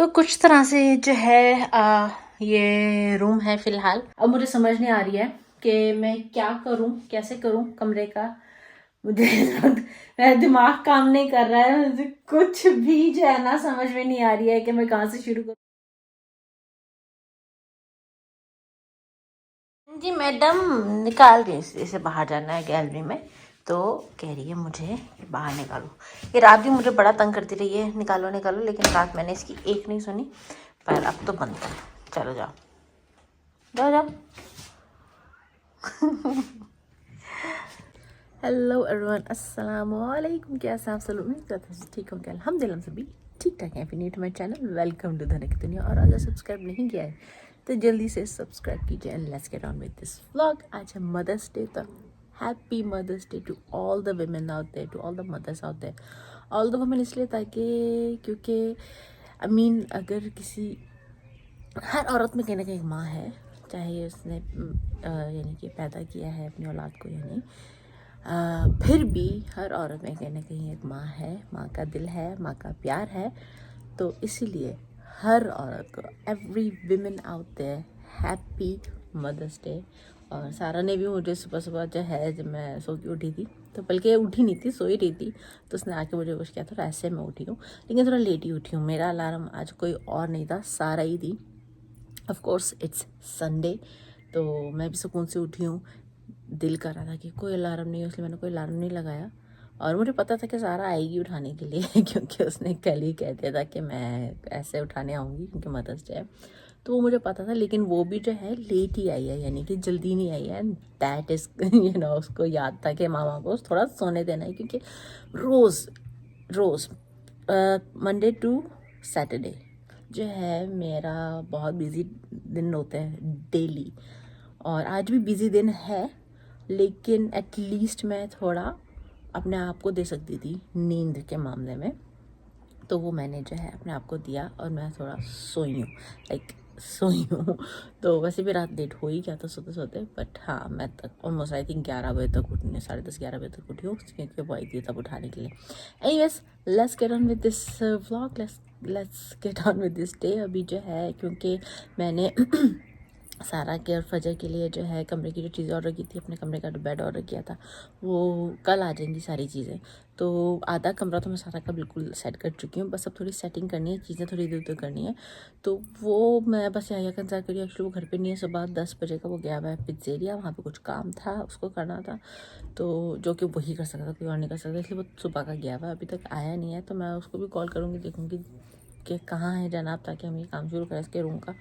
तो कुछ तरह से जो है ये रूम है फिलहाल। अब मुझे समझ नहीं आ रही है कि मैं क्या करूं, कैसे करूं कमरे का। मुझे मेरा दिमाग काम नहीं कर रहा है, मुझे कुछ भी जो है ना समझ में नहीं आ रही है कि मैं कहाँ से शुरू करूं। जी मैडम निकाल रही है, इसे बाहर जाना है गैलरी में, तो कह रही है मुझे बाहर निकालो। ये रात भी मुझे बड़ा तंग करती रही है, निकालो निकालो, लेकिन रात मैंने इसकी एक नहीं सुनी, पर अब तो बनता है। चलो जाओ जाओ जाओ। हेलो एवरीवन, अस्सलाम वालेकुम। कैसे आप सब? उम्मीद करते हैं ठीक होंगे। अल्हम्दुलिल्लाह सभी ठीक ठाक हैं। New to my channel, welcome to Dhanak Duniya. और अगर सब्सक्राइब नहीं किया है तो जल्दी से सब्सक्राइब कीजिए and let's get on with this vlog. आज है मदर्स डे, तो happy mother's day to all the women out there, to all the mothers out there. All the women इसलिए ताकि क्योंकि आई मीन अगर किसी हर औरत में कहीं ना कहीं एक माँ है, चाहे उसने यानी कि पैदा किया है अपनी औलाद को या नहीं, फिर भी हर औरत में कहीं ना कहीं एक माँ है, माँ का दिल है, माँ का प्यार है। तो इसीलिए हर औरत को, every women out there, happy mother's day. और सारा ने भी मुझे सुबह सुबह जो है, जब मैं सो के उठी थी, तो बल्कि उठी नहीं थी, सोई रही थी, तो उसने आके मुझे कुछ किया, थोड़ा ऐसे मैं उठी हूँ, लेकिन थोड़ा लेट ही उठी हूँ। मेरा अलार्म आज कोई और नहीं था, सारा ही थी। ऑफ कोर्स इट्स संडे, तो मैं भी सुकून से उठी हूँ। दिल कर रहा था कि कोई अलार्म नहीं है, इसलिए मैंने कोई अलार्म नहीं लगाया। और मुझे पता था कि सारा आएगी उठाने के लिए क्योंकि उसने कल ही कह दिया था कि मैं ऐसे उठाने आऊँगी क्योंकि मदर्स डे है, तो वो मुझे पता था। लेकिन वो भी जो है लेट ही आई है, यानी कि जल्दी नहीं आई है। एंड दैट इज़ उसको याद था कि मामा को थोड़ा सोने देना है, क्योंकि रोज़ रोज़ मंडे टू सैटरडे जो है मेरा बहुत बिजी दिन होते हैं डेली। और आज भी बिजी दिन है, लेकिन एटलीस्ट मैं थोड़ा अपने आप को दे सकती थी नींद के मामले में, तो वो मैंने जो है अपने आप को दिया और मैं थोड़ा सोई हूँ, लाइक सोई हूँ। तो वैसे भी रात लेट हो ही गया था सोते सोते, बट हाँ मैं तक ऑलमोस्ट आई थिंक 11 बजे तक उठी, 10:30 11 बजे तक उठी हूँ, क्योंकि वो आई थी तब उठाने के लिए। Anyways, let's get on with this vlog, let's get on with this day. अभी जो है, क्योंकि मैंने सारा के और फजर के लिए जो है कमरे की जो चीज़ें ऑर्डर की थी, अपने कमरे का जो बेड ऑर्डर किया था, वो कल आ जाएंगी सारी चीज़ें। तो आधा कमरा तो मैं सारा का बिल्कुल सेट कर चुकी हूँ, बस अब थोड़ी सेटिंग करनी है, चीज़ें थोड़ी इधर उधर करनी है। तो वो मैं बस यहाँ का इंतजार करी। एक्चुअली वो घर पे नहीं है, सुबह 10 बजे का वो गया हुआ है पिज्जेरिया, वहाँ पे कुछ काम था उसको करना था, तो जो कि वही कर सकता था, कोई और नहीं कर सकता, इसलिए वो सुबह का गया हुआ है, अभी तक आया नहीं है। तो मैं उसको भी कॉल करूँगी, देखूँगी कि कहाँ है जनाब, ताकि हम ये काम शुरू करें इसके रूम का।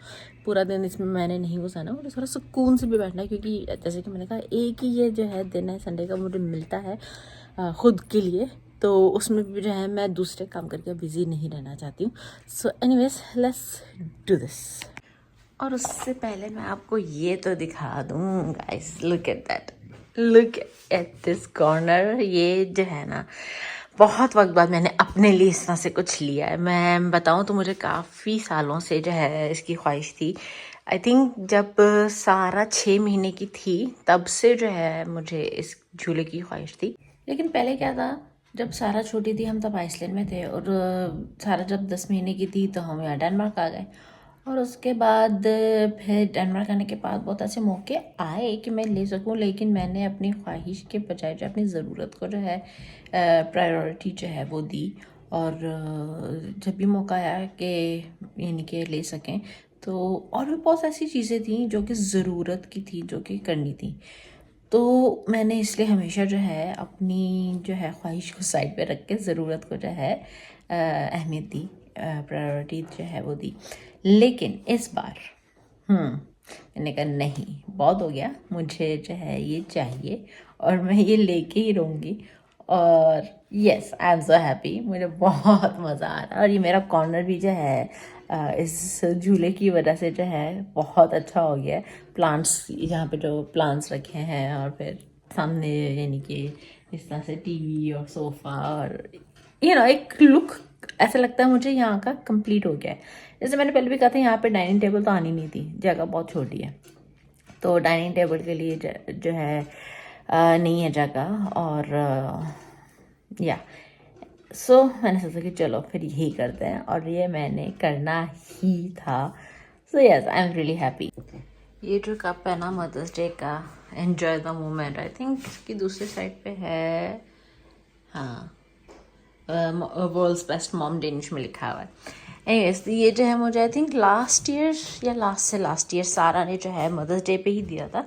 पूरा दिन इसमें मैंने नहीं घुसाना, मुझे थोड़ा सुकून से भी बैठना है, क्योंकि जैसे कि मैंने कहा एक ही ये जो है दिन है संडे का, मुझे मिलता है खुद के लिए, तो उसमें भी जो है मैं दूसरे काम करके बिजी नहीं रहना चाहती हूँ। So anyways, let's do this. और उससे पहले मैं आपको ये तो दिखा दूँ guys, look at that, look at this corner. ये जो है ना, बहुत वक्त बाद मैंने अपने लिए इस तरह से कुछ लिया है। मैं बताऊं तो मुझे काफ़ी सालों से जो है इसकी ख्वाहिश थी। आई थिंक जब सारा 6 महीने की थी तब से जो है मुझे इस झूले की ख्वाहिश थी। लेकिन पहले क्या था, जब सारा छोटी थी हम तब आइसलैंड में थे, और सारा जब 10 महीने की थी तो हम यहाँ डेनमार्क आ गए। और उसके बाद फिर डेनमार्क आने के बाद बहुत ऐसे मौके आए कि मैं ले सकूं, लेकिन मैंने अपनी ख्वाहिश के बजाय जो अपनी ज़रूरत को जो है प्रायोरिटी जो है वो दी। और जब भी मौका आया कि यानी कि ले सकें, तो और भी बहुत ऐसी चीज़ें थी जो कि ज़रूरत की थी, जो कि करनी थी। तो मैंने इसलिए हमेशा जो है अपनी जो है ख्वाहिश को साइड पे रख के ज़रूरत को जो है अहमियत दी, प्रायोरिटी जो है वो दी। लेकिन इस बार मैंने कहा नहीं, बहुत हो गया, मुझे जो है ये चाहिए और मैं ये लेके ही रहूँगी। और yes, I am so happy, मुझे बहुत मज़ा आ रहा है। और ये मेरा कॉर्नर भी जो है इस झूले की वजह से जो है बहुत अच्छा हो गया है। प्लांट्स, यहाँ पे जो प्लांट्स रखे हैं, और फिर सामने यानी कि इस तरह से टीवी और सोफ़ा, और एक लुक ऐसा लगता है मुझे यहाँ का कंप्लीट हो गया है। जैसे मैंने पहले भी कहा था, यहाँ पे डाइनिंग टेबल तो आनी नहीं थी, जगह बहुत छोटी है, तो डाइनिंग टेबल के लिए जो है नहीं है जगह। और या सो मैंने सोचा कि चलो फिर यही करते हैं, और ये मैंने करना ही था। So yes, I am really happy. ये जो कप है ना मदर्स डे का, enjoy the moment, I think इसकी दूसरी साइड पे है, हाँ, वर्ल्ड्स बेस्ट मॉम डेनिश में लिखा हुआ है। एनीवेज, ये जो है मुझे आई थिंक लास्ट ईयर या लास्ट ईयर सारा ने जो है मदर्स डे पे ही दिया था।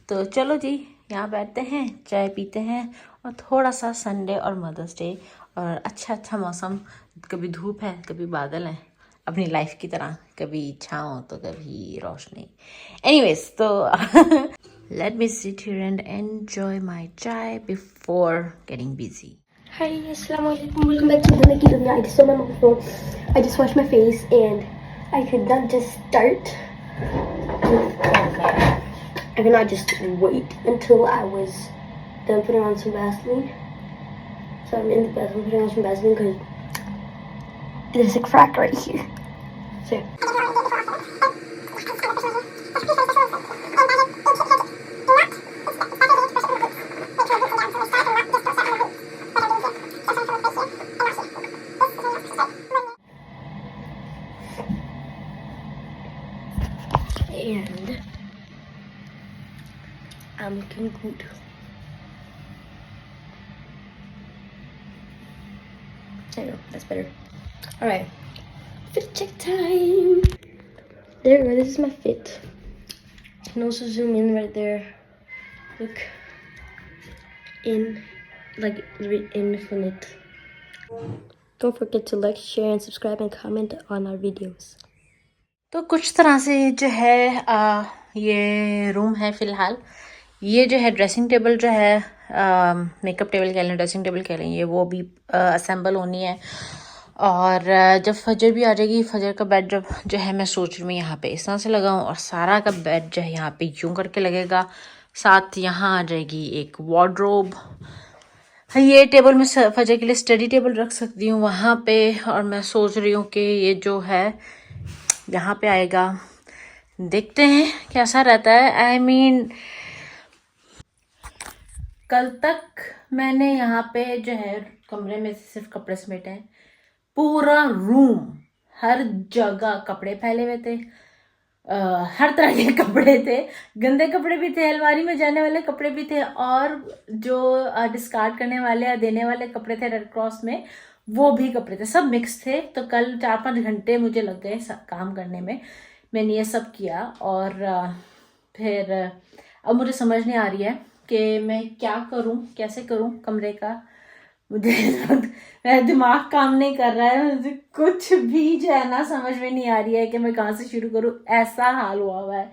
तो चलो जी, यहाँ बैठते हैं, चाय पीते हैं, और थोड़ा सा संडे और मदर्स डे और अच्छा मौसम, कभी धूप है कभी बादल है, अपनी लाइफ की तरह, कभी छाँव तो कभी रोशनी। एनीवेज, तो let me sit here and enjoy my chai before getting busy. Hi, assalamualaikum. Welcome back to the Nikki Dunya. I just saw my microphone. I just washed my face and I could not just start. I could not just wait until I was done putting on some Vaseline. So I'm in the bathroom putting on some Vaseline because there's a crack right here. So. And I'm looking good. There you go, that's better. Alright, fit check time. There you go, this is my fit. You can also zoom in right there. Look. Infinite. Don't forget to like, share and subscribe and comment on our videos. तो कुछ तरह से जो है ये room है फ़िलहाल। ये जो है ड्रेसिंग टेबल जो है, मेकअप टेबल कह लें, ड्रेसिंग टेबल कह लें, ये वो भी असेंबल होनी है। और जब फजर भी आ जाएगी, फजर का बेड जब जो है मैं सोच रही हूँ यहाँ पे इस तरह से लगाऊँ, और सारा का बेड जो है यहाँ पे यूँ करके लगेगा। साथ यहाँ आ जाएगी एक वार्डरोब। ये टेबल मैं फजर के लिए स्टडी टेबल रख सकती हूँ वहाँ पे। और मैं सोच रही हूँ कि ये जो है यहाँ पे आएगा, देखते हैं कैसा रहता है। आई मीन कल तक मैंने यहाँ पे जो है कमरे में सिर्फ कपड़े समेटे हैं, पूरा रूम हर जगह कपड़े फैले हुए थे, हर तरह के कपड़े थे, गंदे कपड़े भी थे, अलमारी में जाने वाले कपड़े भी थे, और जो डिस्कार्ड करने वाले या देने वाले कपड़े थे रेड क्रॉस में, वो भी कपड़े थे, सब मिक्स थे। तो कल 4-5 घंटे मुझे लग गए काम करने में। मैंने ये सब किया, और फिर अब मुझे समझ नहीं आ रही है कि मैं क्या करूं, कैसे करूं कमरे का। मुझे मेरा दिमाग काम नहीं कर रहा है, मुझे कुछ भी जो है ना समझ में नहीं आ रही है कि मैं कहाँ से शुरू करूं, ऐसा हाल हुआ है।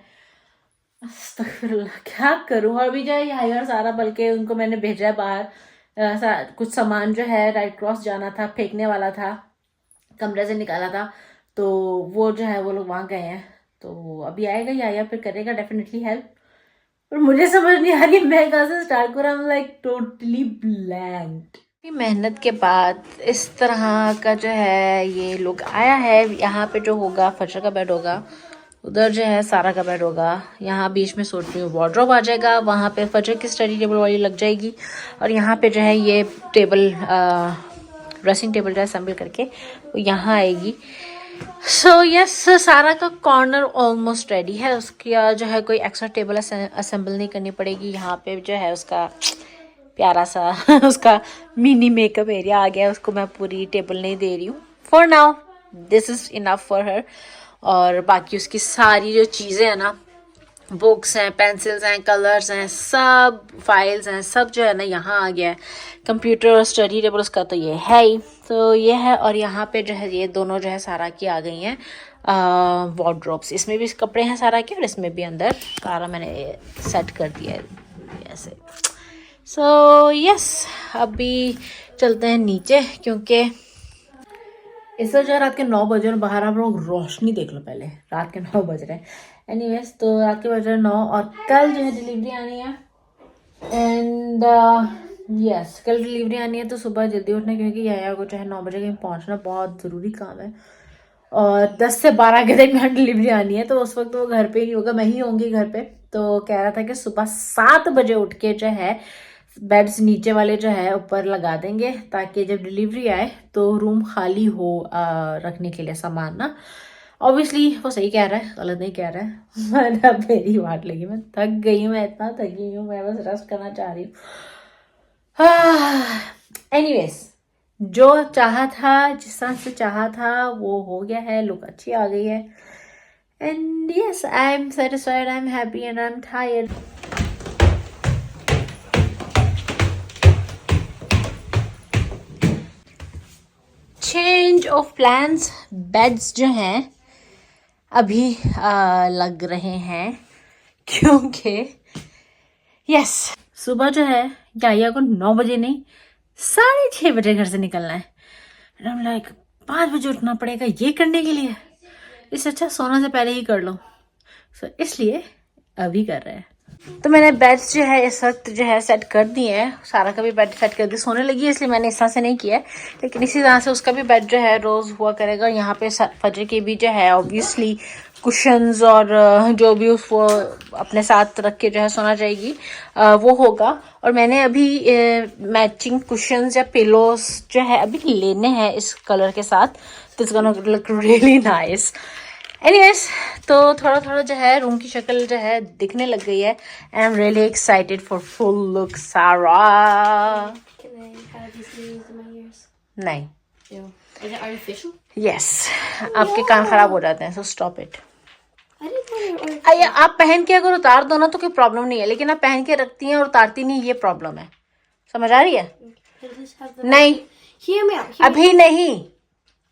अस्तगफिरुल्लाह, क्या करूं। और अभी जो है यहाँ और सारा, बल्कि उनको मैंने भेजा है बाहर, कुछ सामान जो है रेड क्रॉस जाना था, फेंकने वाला था, कमरे से निकाला था, तो वो जो है वो लोग वहाँ गए हैं। तो अभी आएगा या फिर करेगा डेफिनेटली हेल्प, पर मुझे समझ नहीं आ रही मैं कहाँ से स्टार्ट करूँ। I am like totally blank. मेहनत के बाद इस तरह का जो है ये लोग आया है। यहाँ पे जो होगा फजर का बेड होगा, उधर जो है सारा का बेड होगा, यहाँ बीच में सोच रही हूँ वार्डरोब आ जाएगा, वहाँ पे फजर की स्टडी टेबल वाली लग जाएगी, और यहाँ पे जो है ये टेबल ड्रेसिंग टेबल जो है असेंबल करके वो यहाँ आएगी। सो यस, सारा का कॉर्नर ऑलमोस्ट रेडी है। उसका जो है कोई एक्स्ट्रा टेबल असेंबल नहीं करनी पड़ेगी। यहाँ पे जो है उसका प्यारा सा उसका मिनी मेकअप एरिया आ गया। उसको मैं पूरी टेबल नहीं दे रही हूँ for now, this is enough for her. और बाकी उसकी सारी जो चीज़ें हैं ना, बुक्स हैं, पेंसिल्स हैं, कलर्स हैं, सब फाइल्स हैं, सब जो है ना यहाँ आ गया है। कंप्यूटर और स्टडी टेबल उसका तो ये है ही, तो ये है। और यहाँ पे जो है ये दोनों जो है सारा की आ गई हैं वार्डरोब्स। इसमें भी कपड़े हैं सारा के, और इसमें भी अंदर सारा मैंने सेट कर दिया है ऐसे। सो यस, अभी चलते हैं नीचे, क्योंकि इस वजह रात के 9 बजे और बाहर आप लोग रोशनी देख लो। पहले रात के 9 बज रहे हैं। एनीवेज, तो रात के बज रहे 9, और कल जो है डिलीवरी आनी है। एंड यस, कल डिलीवरी आनी है, तो सुबह जल्दी उठना, क्योंकि याया को जो है 9 बजे कहीं पहुंचना बहुत ज़रूरी काम है। और 10 से 12 के दरमियान डिलीवरी आनी है, तो उस वक्त वो घर पे नहीं होगा, मैं ही होंगी घर पे। तो कह रहा था कि सुबह 7 बजे उठ के जो है बेड्स नीचे वाले जो है ऊपर लगा देंगे ताकि जब डिलीवरी आए तो रूम खाली हो रखने के लिए सामान ना। ऑब्वियसली वो सही कह रहा है, गलत नहीं कह रहा है। मैंने अब मेरी बात लगी, मैं थक गई हूँ, मैं इतना थकी हूँ, मैं बस रेस्ट करना चाह रही हूँ। एनीवेज, जो चाहा था, जिस तरह से चाहा था वो हो गया है, लुक अच्छी आ गई है। And yes, I am satisfied, I am happy and I am tired. Change of plans, beds जो हैं अभी लग रहे हैं क्योंकि यस सुबह जो है गाइया को 9 बजे नहीं 6:30 बजे घर से निकलना है। लाइक 5 बजे उठना पड़ेगा ये करने के लिए, इससे अच्छा सोने से पहले ही कर लो। सो इसलिए अभी कर रहे हैं। तो मैंने बेड्स जो है इस वक्त जो है सेट कर दिए हैं, सारा का भी बेड सेट कर दिया, सोने लगी है इसलिए मैंने इस तरह से नहीं किया है, लेकिन इसी तरह से उसका भी बेड जो है रोज हुआ करेगा। यहाँ पे फजर की भी जो है ऑब्वियसली कुशन्स और जो भी उसको अपने साथ रख के जो है सोना चाहिएगी वो होगा। और मैंने अभी मैचिंग कुशन्स या पिलोस जो है अभी लेने हैं इस कलर के साथ, तो it's gonna look really nice. Anyways, तो थोड़ा थोड़ा जो है रूम की शक्ल जो है दिखने लग गई है। I am really excited for full look सारा। Can I have these things in my ears? नहीं, Ew. Is it artificial? Yes, आपके कान खराब हो जाते हैं, so stop it. I didn't want it artificial. आप पहन के अगर उतार दो ना तो कोई प्रॉब्लम नहीं है, लेकिन आप पहन के रखती हैं और उतारती नहीं, ये प्रॉब्लम है। समझ आ रही है? Can this have the नहीं, Hear me out. Hear me. अभी नहीं,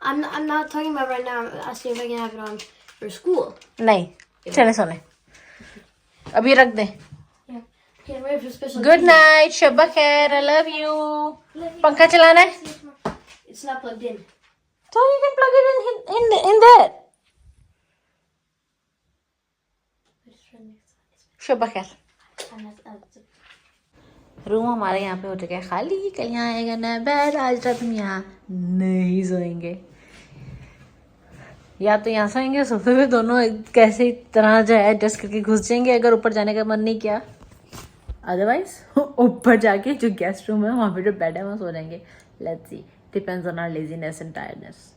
I'm not talking about right now. I'm asking if I can have it on for school. नहीं, चले सोने, अभी रख दें। Yeah. Can I wear it for special? Good night, शब्बा खैर, आई लव यू। पंखा चलाना है It's not plugged in. so you can plug it in there। शब्बा खैर। रूम हमारे यहाँ पे हो चुका है खाली, कल यहाँ आएगा नया बेड। आज रात हम यहाँ नहीं सोएंगे, या तो यहाँ सोएंगे, सोफे पे दोनों कैसे तरह जो है एडजस्ट करके घुस जाएंगे अगर ऊपर जाने का मन नहीं किया। अदरवाइज ऊपर जाके जो गेस्ट रूम है वहाँ पे जो बेड है वहाँ सो जाएंगे। Let's see, depends on our laziness and tiredness.